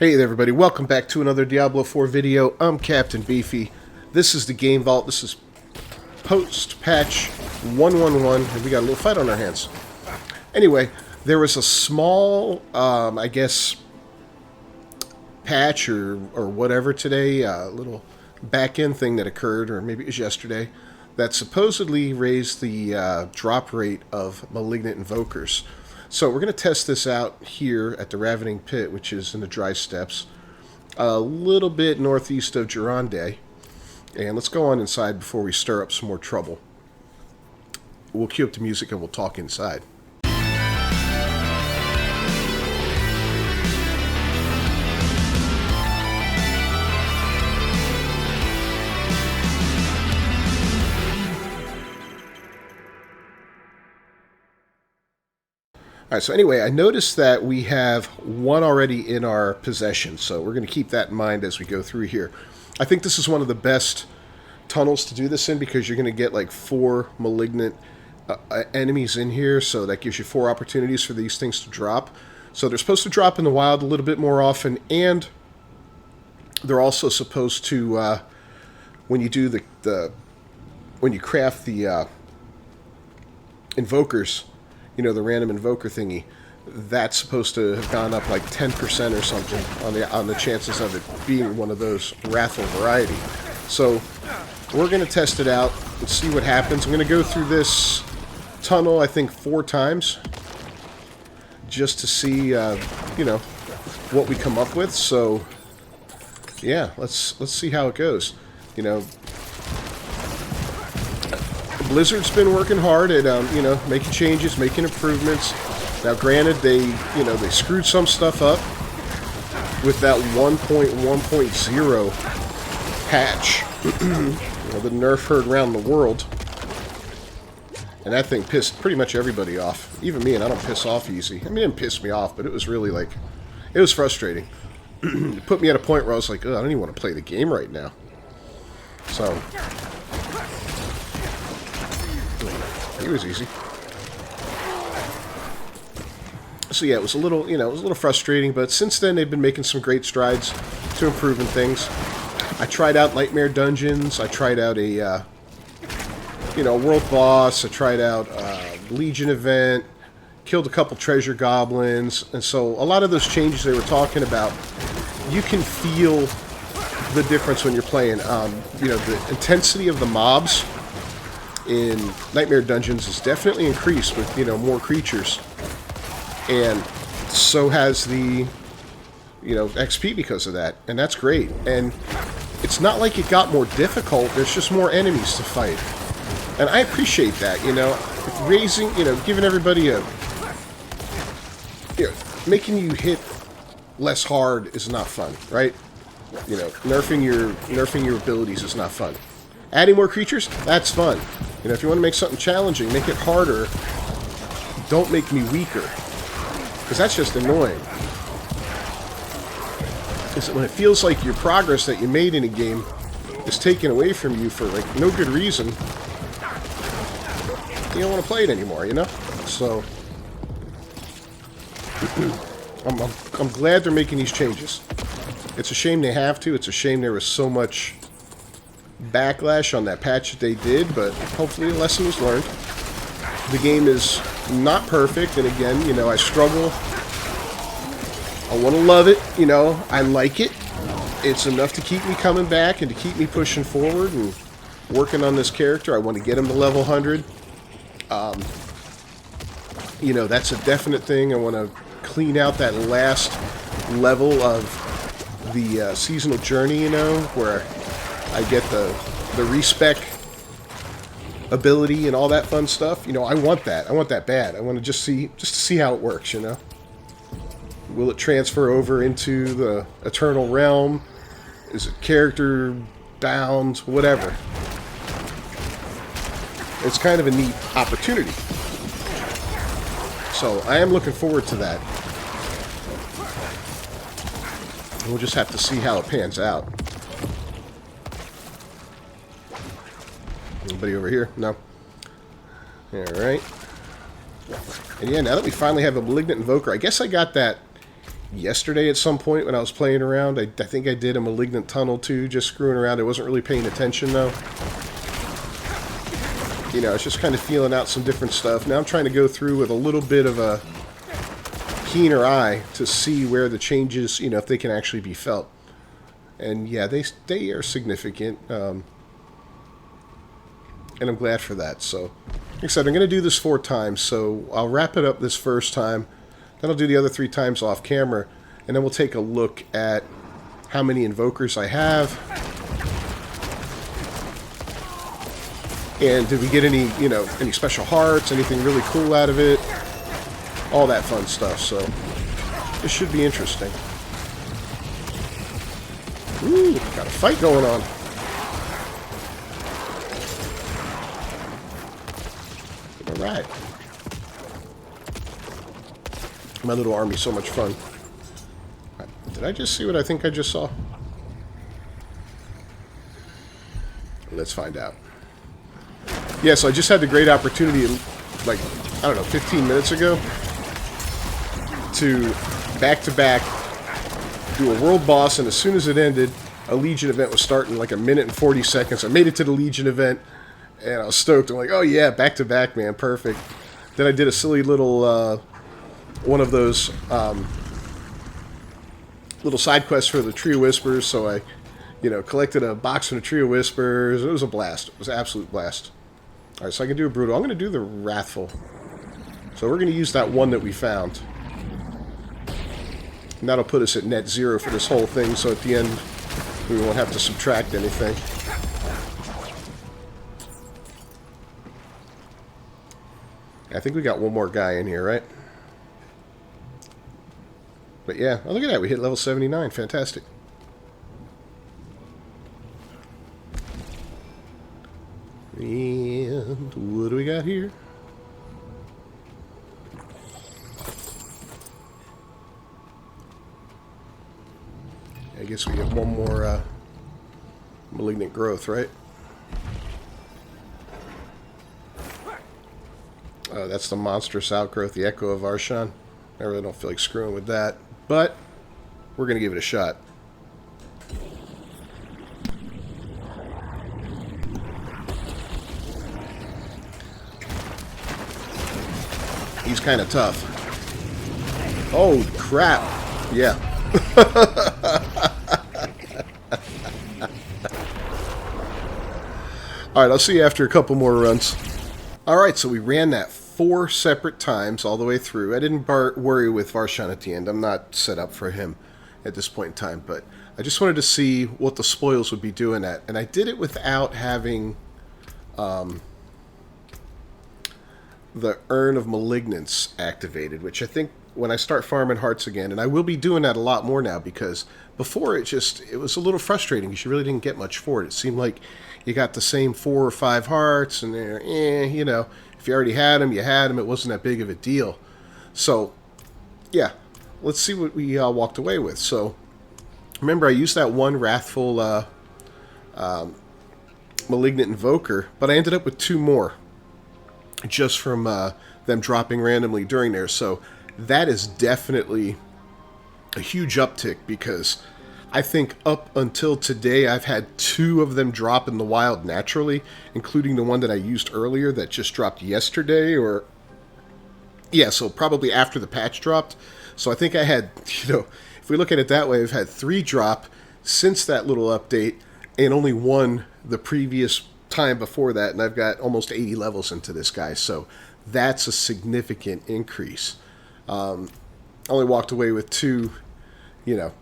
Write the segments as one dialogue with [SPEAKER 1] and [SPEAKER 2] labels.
[SPEAKER 1] Hey there everybody, welcome back to another Diablo 4 video. I'm Captain Beefy. This is the Game Vault. This is post-patch 111, and we got a little fight on our hands. Anyway, there was a small, I guess, patch or whatever today, a little back-end thing that occurred, or maybe it was yesterday, that supposedly raised the drop rate of Malignant Invokers. So we're going to test this out here at the Ravening Pit, which is in the Dry Steppes, a little bit northeast of Gironde. And let's go on inside before we stir up some more trouble. We'll cue up the music and we'll talk inside. Alright, so anyway, I noticed that we have one already in our possession, so we're going to keep that in mind as we go through here. I think this is one of the best tunnels to do this in because you're going to get like 4 malignant enemies in here, so that gives you 4 opportunities for these things to drop. So they're supposed to drop in the wild a little bit more often, and they're also supposed to, when you do when you craft the invokers, you know, the random invoker thingy, that's supposed to have gone up like 10% or something on the chances of it being one of those Wrathful variety. So we're going to test it out and see what happens. I'm going to go through this tunnel, I think, 4 times just to see, you know, what we come up with. So yeah, let's see how it goes. You know, Blizzard's been working hard at, you know, making changes, making improvements. Now, granted, they screwed some stuff up with that 1.1.0 patch. You know, the nerf heard around the world, and that thing pissed pretty much everybody off. Even me, and I don't piss off easy. I mean, it didn't piss me off, but it was really like, it was frustrating. It put me at a point where I was like, oh, I don't even want to play the game right now. So it was easy. So yeah, it was a little, you know, it was a little frustrating, but since then they've been making some great strides to improving things. I tried out Nightmare Dungeons. I tried out a, you know, world boss. I tried out a Legion event. Killed a couple treasure goblins, and so a lot of those changes they were talking about, you can feel the difference when you're playing. You know, the intensity of the mobs in Nightmare Dungeons is definitely increased with, you know, more creatures, and so has the, you know, XP because of that, and that's great. And it's not like it got more difficult, there's just more enemies to fight, and I appreciate that. You know, raising, you know, giving everybody a, you know, making you hit less hard is not fun, right? You know, nerfing your abilities is not fun. Adding more creatures, that's fun. You know, if you want to make something challenging, make it harder. Don't make me weaker, because that's just annoying. Because when it feels like your progress that you made in a game is taken away from you for like no good reason, you don't want to play it anymore, you know? So I'm glad they're making these changes. It's a shame they have to. It's a shame there was so much backlash on that patch that they did, but hopefully a lesson was learned. The game is not perfect, and again, you know, I struggle. I want to love it, you know, I like it. It's enough to keep me coming back and to keep me pushing forward and working on this character. I want to get him to level 100. You know, that's a definite thing. I want to clean out that last level of the seasonal journey, you know, where I get the respec ability and all that fun stuff. You know, I want that. I want that bad. I want to just to see how it works, you know. Will it transfer over into the Eternal Realm? Is it character bound? Whatever. It's kind of a neat opportunity. So I am looking forward to that. We'll just have to see how it pans out. Anybody over here? No. Alright. And yeah, now that we finally have a Malignant Invoker, I guess I got that yesterday at some point when I was playing around. I think I did a Malignant Tunnel too, just screwing around. I wasn't really paying attention though. You know, I was just kind of feeling out some different stuff. Now I'm trying to go through with a little bit of a keener eye to see where the changes, you know, if they can actually be felt. And yeah, they are significant. And I'm glad for that. So, like I said, I'm going to do this 4 times. So I'll wrap it up this first time. Then I'll do the other 3 times off camera. And then we'll take a look at how many invokers I have. And did we get any, you know, any special hearts, anything really cool out of it? All that fun stuff. So this should be interesting. Ooh, got a fight going on. Alright. My little army's so much fun. Did I just see what I think I just saw? Let's find out. Yeah, so I just had the great opportunity, like, I don't know, 15 minutes ago, to back-to-back do a world boss, and as soon as it ended, a Legion event was starting like a minute and 40 seconds. I made it to the Legion event, and I was stoked. I'm like, oh yeah, back-to-back, man, perfect. Then I did a silly little, one of those little side quests for the Tree of Whispers, so I, you know, collected a box from the Tree of Whispers. It was a blast. It was an absolute blast. Alright, so I can do a Brutal. I'm going to do the Wrathful. So we're going to use that one that we found. And that'll put us at net 0 for this whole thing, so at the end we won't have to subtract anything. I think we got one more guy in here, right? But yeah, oh look at that, we hit level 79, fantastic. And what do we got here? I guess we get one more malignant growth, right? Oh, that's the monstrous outgrowth, the Echo of Arshan. I really don't feel like screwing with that, but we're going to give it a shot. He's kind of tough. Oh, crap. Yeah. Alright, I'll see you after a couple more runs. Alright, so we ran that 4 separate times all the way through. I didn't worry with Varshan at the end. I'm not set up for him at this point in time, but I just wanted to see what the spoils would be doing at. And I did it without having the Urn of Malignance activated, which I think when I start farming hearts again, and I will be doing that a lot more now, because before it was a little frustrating because you really didn't get much for it. It seemed like you got the same 4 or 5 hearts, and they're, you know, if you already had them, you had them. It wasn't that big of a deal. So, yeah, let's see what we walked away with. So, remember, I used that one Wrathful Malignant Invoker, but I ended up with 2 more just from them dropping randomly during there. So that is definitely a huge uptick, because I think up until today I've had 2 of them drop in the wild naturally, including the one that I used earlier that just dropped yesterday, or yeah, so probably after the patch dropped. So I think I had, you know, if we look at it that way, I've had 3 drop since that little update, and only 1 the previous time before that, and I've got almost 80 levels into this guy, so that's a significant increase. I only walked away with 2, you know,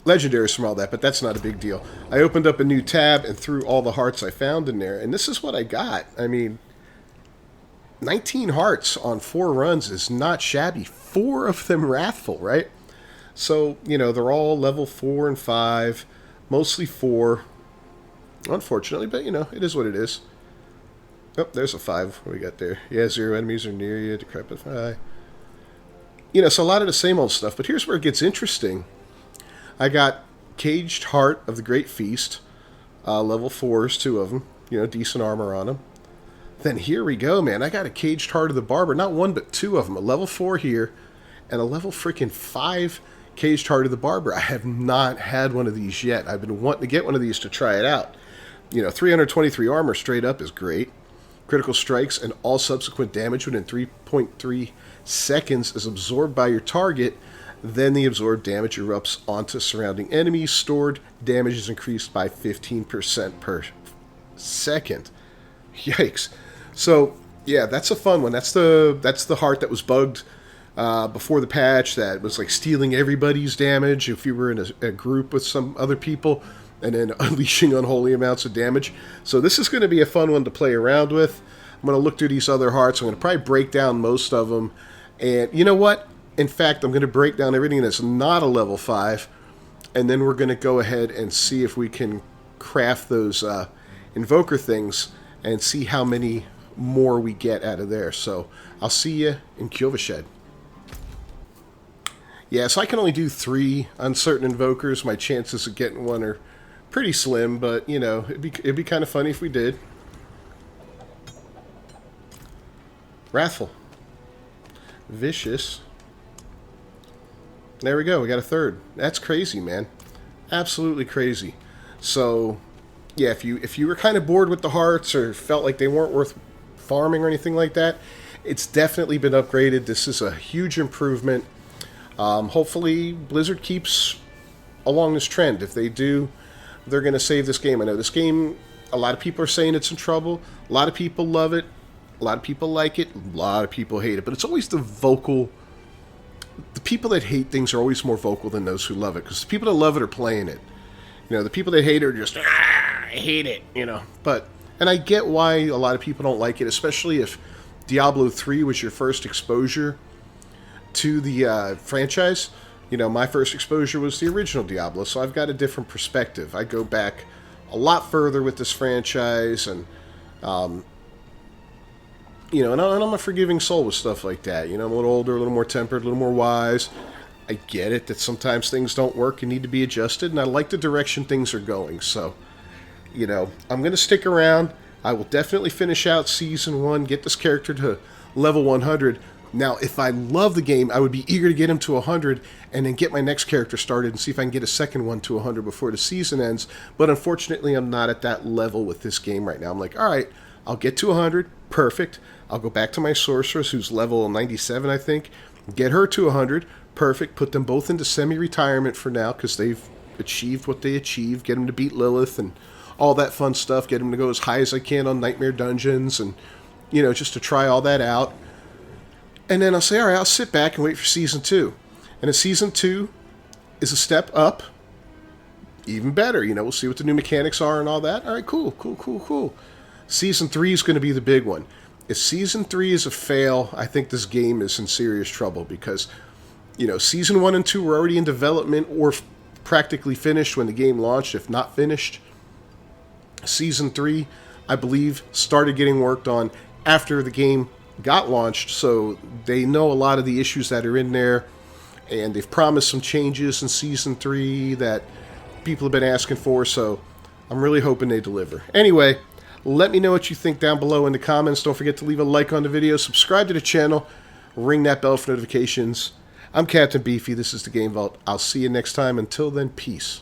[SPEAKER 1] legendaries from all that, but that's not a big deal. I opened up a new tab and threw all the hearts I found in there, and this is what I got. I mean, 19 hearts on 4 runs is not shabby. 4 of them Wrathful, right? So, you know, they're all level 4 and 5, mostly 4. Unfortunately, but you know, it is what it is. Oh, there's a 5. What we got there? Yeah, 0 enemies are near you. Decrepify. You know, so a lot of the same old stuff. But here's where it gets interesting. I got Caged Heart of the Great Feast. Level 4s, 2 of them. You know, decent armor on them. Then here we go, man. I got a Caged Heart of the Barber. Not 1, but 2 of them. A level 4 here. and a level freaking 5 Caged Heart of the Barber. I have not had one of these yet. I've been wanting to get one of these to try it out. 323 armor straight up is great. Critical strikes and all subsequent damage within 3.3 seconds is absorbed by your target. Then the absorbed damage erupts onto surrounding enemies. Stored damage is increased by 15% per second. Yikes. So, yeah, that's a fun one. That's the heart that was bugged before the patch, that was like stealing everybody's damage if you were in a group with some other people, and then unleashing unholy amounts of damage. So this is going to be a fun one to play around with. I'm going to look through these other hearts. I'm going to probably break down most of them. And you know what? In fact, I'm going to break down everything that's not a level 5. And then we're going to go ahead and see if we can craft those invoker things and see how many more we get out of there. So I'll see you in Kyovashed. Yeah, so I can only do 3 on certain invokers. My chances of getting one are pretty slim, but, it'd be kind of funny if we did. Wrathful. Vicious. There we go. We got a 3rd. That's crazy, man. Absolutely crazy. So, yeah, if you were kind of bored with the hearts or felt like they weren't worth farming or anything like that, it's definitely been upgraded. This is a huge improvement. Hopefully, Blizzard keeps along this trend. If they do, they're going to save this game. I know this game, a lot of people are saying it's in trouble. A lot of people love it. A lot of people like it. A lot of people hate it. But it's always the people that hate things are always more vocal than those who love it. Because the people that love it are playing it. The people that hate it are just, I hate it, And I get why a lot of people don't like it, especially if Diablo 3 was your first exposure to the franchise. My first exposure was the original Diablo, so I've got a different perspective. I go back a lot further with this franchise, and and I'm a forgiving soul with stuff like that. I'm a little older, a little more tempered, a little more wise. I get it that sometimes things don't work and need to be adjusted, and I like the direction things are going. So, I'm going to stick around. I will definitely finish out Season 1, get this character to level 100. Now, if I love the game, I would be eager to get him to 100 and then get my next character started and see if I can get a second one to 100 before the season ends. But unfortunately, I'm not at that level with this game right now. I'm like, all right, I'll get to 100. Perfect. I'll go back to my sorceress, who's level 97, I think. Get her to 100. Perfect. Put them both into semi-retirement for now because they've achieved what they achieved. Get them to beat Lilith and all that fun stuff. Get them to go as high as I can on Nightmare Dungeons and, just to try all that out. And then I'll say, all right, I'll sit back and wait for Season 2. And if Season 2 is a step up, even better. We'll see what the new mechanics are and all that. All right, cool. Season 3 is going to be the big one. If Season 3 is a fail, I think this game is in serious trouble because, Season 1 and 2 were already in development or practically finished when the game launched, if not finished. Season 3, I believe, started getting worked on after the game got launched, so they know a lot of the issues that are in there, and they've promised some changes in Season 3 that people have been asking for, so I'm really hoping they deliver. Anyway, let me know what you think down below in the comments. Don't forget to leave a like on the video, subscribe to the channel, ring that bell for notifications. I'm Captain Beefy, this is the Game Vault. I'll see you next time. Until then, peace.